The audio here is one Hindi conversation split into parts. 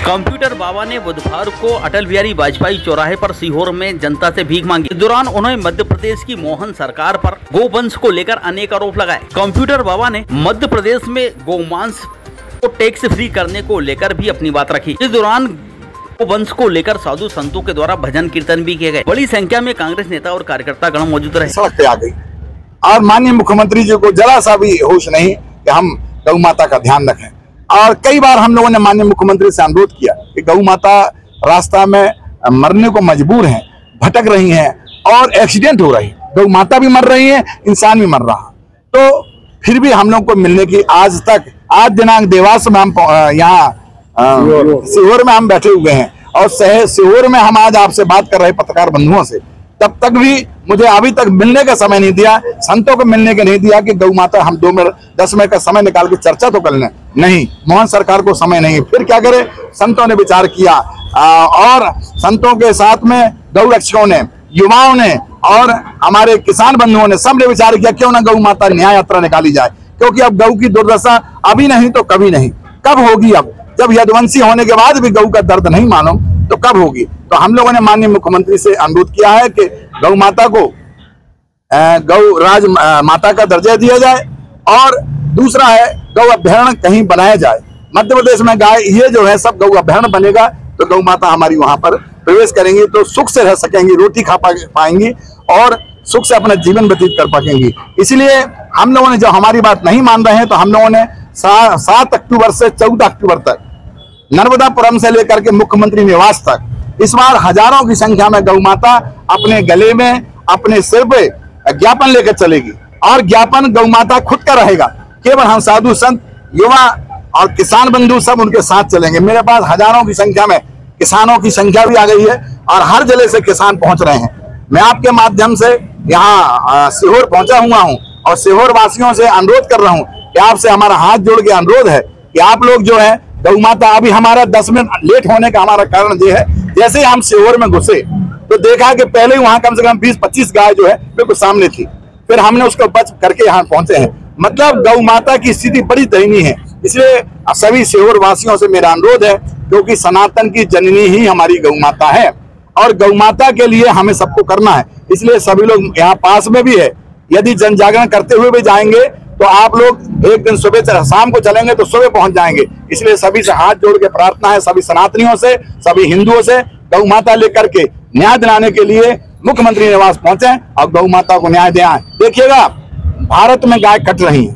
कंप्यूटर बाबा ने बुधवार को अटल बिहारी वाजपेयी चौराहे पर सीहोर में जनता से भीख मांगी। इस दौरान उन्होंने मध्य प्रदेश की मोहन सरकार पर गोवंश को लेकर अनेक आरोप लगाए। कंप्यूटर बाबा ने मध्य प्रदेश में गोमांस को टैक्स फ्री करने को लेकर भी अपनी बात रखी। इस दौरान गोवंश को लेकर साधु संतों के द्वारा भजन कीर्तन भी किए गए। बड़ी संख्या में कांग्रेस नेता और कार्यकर्ता गण मौजूद रहे। सड़क पे आ गई और माननीय मुख्यमंत्री जी को जरा सा भी होश नहीं कि हम गौ माता का ध्यान रखें। और कई बार हम लोगों ने माननीय मुख्यमंत्री से अनुरोध किया कि गौ माता रास्ता में मरने को मजबूर हैं, भटक रही हैं और एक्सीडेंट हो रही है। गौ माता भी मर रही है, इंसान भी मर रहा। तो फिर भी हम लोग को मिलने की आज दिनांक देवास में हम यहाँ सीहोर में हम बैठे हुए हैं और सीहोर में हम आज आपसे बात कर रहे पत्रकार बंधुओं से, तब तक भी मुझे अभी तक मिलने का समय नहीं दिया, संतों को मिलने का नहीं दिया कि गौ माता हम 2 मिनट 10 मिनट का समय निकाल के चर्चा तो कर लें। नहीं, मोहन सरकार को समय नहीं। फिर क्या करे, संतों ने विचार किया और संतों के साथ में गौ रक्षकों ने, युवाओं ने और हमारे किसान बंधुओं ने सबने विचार किया क्यों ना गौ माता न्याय यात्रा निकाली जाए, क्योंकि अब गौ की दुर्दशा अभी नहीं तो कभी नहीं, कब होगी। अब जब यदुवंशी होने के बाद भी गौ का दर्द नहीं मानो तो कब होगी। तो हम लोगों ने माननीय मुख्यमंत्री से अनुरोध किया है कि गौ माता को गौ राज माता का दर्जा दिया जाए और दूसरा है गौ अभ्यारण्य कहीं बनाया जाए। मध्य प्रदेश में गाय ये जो है सब गौ अभ्यारण्य बनेगा तो गौ माता हमारी वहां पर प्रवेश करेंगी तो सुख से रह सकेंगी, रोटी खा पाएंगी और सुख से अपना जीवन व्यतीत कर पाएंगी। इसलिए हम लोगों ने, जब हमारी बात नहीं मान रहे हैं तो हम लोगों ने 7 अक्टूबर से 14 अक्टूबर तक नर्मदापुरम से लेकर के मुख्यमंत्री निवास तक इस बार हजारों की संख्या में गौ माता अपने गले में, अपने सिर पे ज्ञापन लेकर चलेगी और ज्ञापन गौ माता खुद का रहेगा। केवल हम साधु संत, युवा और किसान बंधु सब उनके साथ चलेंगे। मेरे पास हजारों की संख्या में किसानों की संख्या भी आ गई है और हर जिले से किसान पहुंच रहे हैं। मैं आपके माध्यम से यहाँ सीहोर पहुंचा हुआ हूँ और सीहोर वासियों से अनुरोध कर रहा हूँ कि आपसे हमारा हाथ जोड़ के अनुरोध है कि आप लोग जो है गौ माता, अभी हमारा 10 मिनट लेट होने का हमारा कारण ये है, जैसे ही हम सीहोर में घुसे तो देखा कि पहले ही वहां कम से कम 20-25 गाय जो है बिल्कुल सामने थी, फिर हमने उसको बच करके यहाँ पहुंचे हैं। मतलब गौ माता की स्थिति बड़ी दयनीय है। इसलिए सभी सीहोर वासियों से मेरा अनुरोध है, क्योंकि सनातन की जननी ही हमारी गौ माता है और गौ माता के लिए हमें सबको करना है। इसलिए सभी लोग यहाँ पास में भी है, यदि जन जागरण करते हुए भी जाएंगे तो आप लोग एक दिन सुबह शाम को चलेंगे तो सुबह पहुंच जाएंगे। इसलिए सभी से हाथ जोड़ के प्रार्थना है, सभी सनातनियों से, सभी हिंदुओं से, गौ माता लेकर के न्याय दिलाने के लिए मुख्यमंत्री निवास पहुंचे और गौ माता को न्याय दिलाएं। देखिएगा, भारत में गाय कट रही है,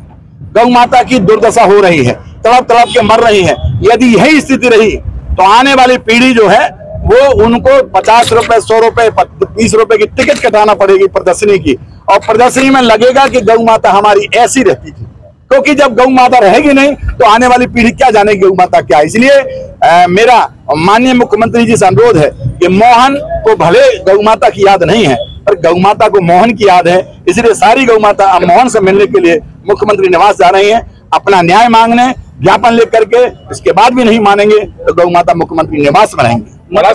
गौ माता की दुर्दशा हो रही है, तड़प तड़प के मर रही है। यदि यही स्थिति रही तो आने वाली पीढ़ी जो है वो उनको 50 रुपए, 100 रुपए, 20 रुपए की टिकट कटाना पड़ेगी प्रदर्शनी की, और प्रदर्शनी में लगेगा कि गौ माता हमारी ऐसी रहती थी। क्योंकि जब गौ माता रहेगी नहीं तो आने वाली पीढ़ी क्या जानेगी गौ माता क्या। इसलिए मेरा माननीय मुख्यमंत्री जी से अनुरोध है कि मोहन को भले गौ माता की याद नहीं है पर गौ माता को मोहन की याद है। इसलिए सारी गौ माता अब मोहन से मिलने के लिए मुख्यमंत्री निवास जा रही है, अपना न्याय मांगने, ज्ञापन लेकर के। इसके बाद भी नहीं मानेंगे तो गौ माता मुख्यमंत्री निवास में रहेंगे। मध्य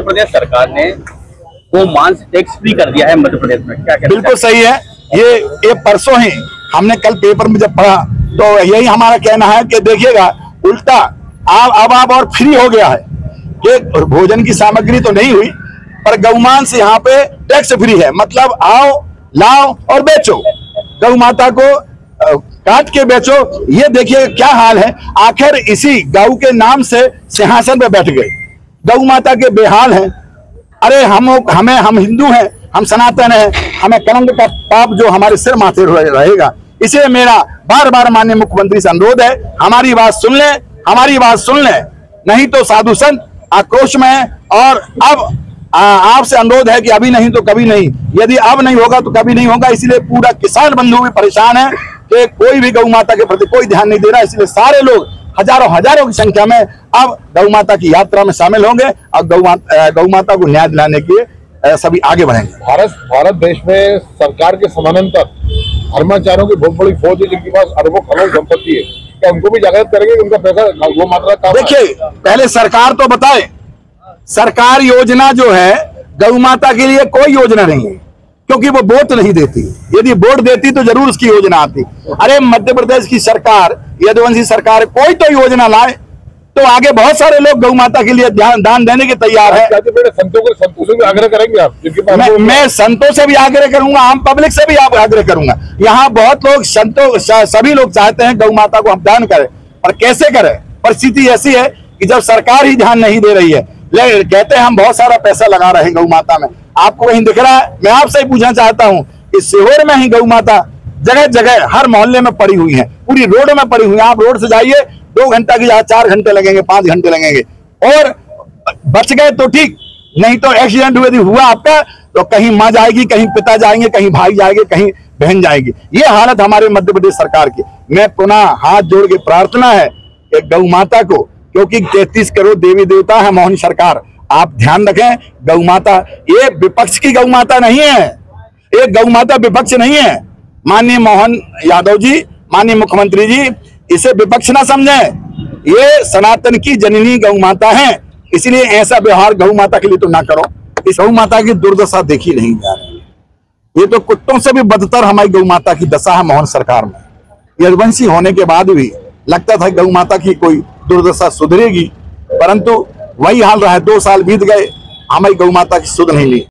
प्रदेश सरकार ने गोमांस टैक्स फ्री कर दिया है मध्य प्रदेश में, क्या बिल्कुल सही है। ये परसों ही हमने कल पेपर में जब पढ़ा तो यही हमारा कहना है कि देखिएगा, उल्टा अब आप और फ्री हो गया है कि भोजन की सामग्री तो नहीं हुई पर गौमांस यहाँ पे टैक्स फ्री है। मतलब आओ, लाओ और बेचो, गौ माता को काट के बेचो। ये देखिए क्या हाल है। आखिर इसी गौ के नाम से सिंहासन पे बैठ गए, गौ माता के बेहाल हैं। अरे हम हिंदू हैं, हम सनातन हैं, हमें कलंक का पाप जो हमारे सिर माथे रहेगा। इसलिए मेरा बार बार माननीय मुख्यमंत्री से अनुरोध है, हमारी बात सुन ले, हमारी बात सुन ले, नहीं तो साधु संत आक्रोश में है। और अब आपसे अनुरोध है कि अभी नहीं तो कभी नहीं, यदि अब नहीं होगा तो कभी नहीं होगा। इसलिए पूरा किसान बंधु भी परेशान है कि कोई भी गौ माता के प्रति कोई ध्यान नहीं दे रहा। इसलिए सारे लोग हजारों की संख्या में अब गौ माता की यात्रा में शामिल होंगे और गौ माता को न्याय दिलाने के लिए सभी आगे बढ़ेंगे। भारत देश में सरकार के समानांतर धर्माचार्यों की बहुत बड़ी फौज है जिनके पास अरबों खरबों संपत्ति है। क्या उनको भी जागृत करेंगे कि उनका पैसा गौ माता का? देखिए, पहले सरकार तो बताए, सरकार योजना जो है गौ माता के लिए कोई योजना नहीं है, क्योंकि वो वोट नहीं देती। यदि वोट देती तो जरूर उसकी योजना आती। अरे मध्य प्रदेश की सरकार, यदुवंशी सरकार कोई तो योजना लाए तो आगे बहुत सारे लोग गौ माता के लिए दान देने के तैयार है। संतों से भी आग्रह करेंगे आप, जिनके पास मैं संतों से भी आग्रह करूंगा, आम पब्लिक से भी आग्रह करूंगा। यहाँ बहुत लोग सभी लोग चाहते हैं गौ माता को हम दान करें, और कैसे करें? परिस्थिति ऐसी है कि जब सरकार ही ध्यान नहीं दे रही है, कहते हैं हम बहुत सारा पैसा लगा रहे हैं गौ माता में, आपको कहीं दिख रहा है? मैं आपसे पूछना चाहता हूं कि सीहोर में ही गौ माता जगह जगह हर मोहल्ले में पड़ी हुई है, पूरी रोड में पड़ी हुई है। आप रोड से जाइए 2 घंटा की जगह 4 घंटे लगेंगे, 5 घंटे लगेंगे, और बच गए तो ठीक, नहीं तो एक्सीडेंट हुआ आपका तो कहीं माँ जाएगी, कहीं पिता जाएंगे, कहीं भाई जाएंगे, कहीं बहन जाएगी। ये हालत हमारे मध्य प्रदेश सरकार की। मैं पुनः हाथ जोड़ के प्रार्थना है कि गौ माता को, क्योंकि 33 करोड़ देवी देवता है मोहन सरकार, आप ध्यान रखें। गौ माता ये विपक्ष की गौ माता नहीं है, ये गौ माता विपक्ष नहीं है। माननीय मोहन यादव जी, माननीय मुख्यमंत्री जी, इसे विपक्ष ना समझें, ये सनातन की जननी गौ माता है, इसलिए ऐसा व्यवहार गौ माता के लिए तो ना करो। इस गौ माता की दुर्दशा देखी नहीं जा रही है, ये तो कुत्तों से भी बदतर हमारी गौ माता की दशा है मोहन सरकार में। यदुवंशी होने के बाद भी लगता था गौ माता की कोई दुर्दशा सुधरेगी, परंतु वही हाल रहा है। 2 साल बीत गए, हमारी गौ माता की सुध नहीं ली।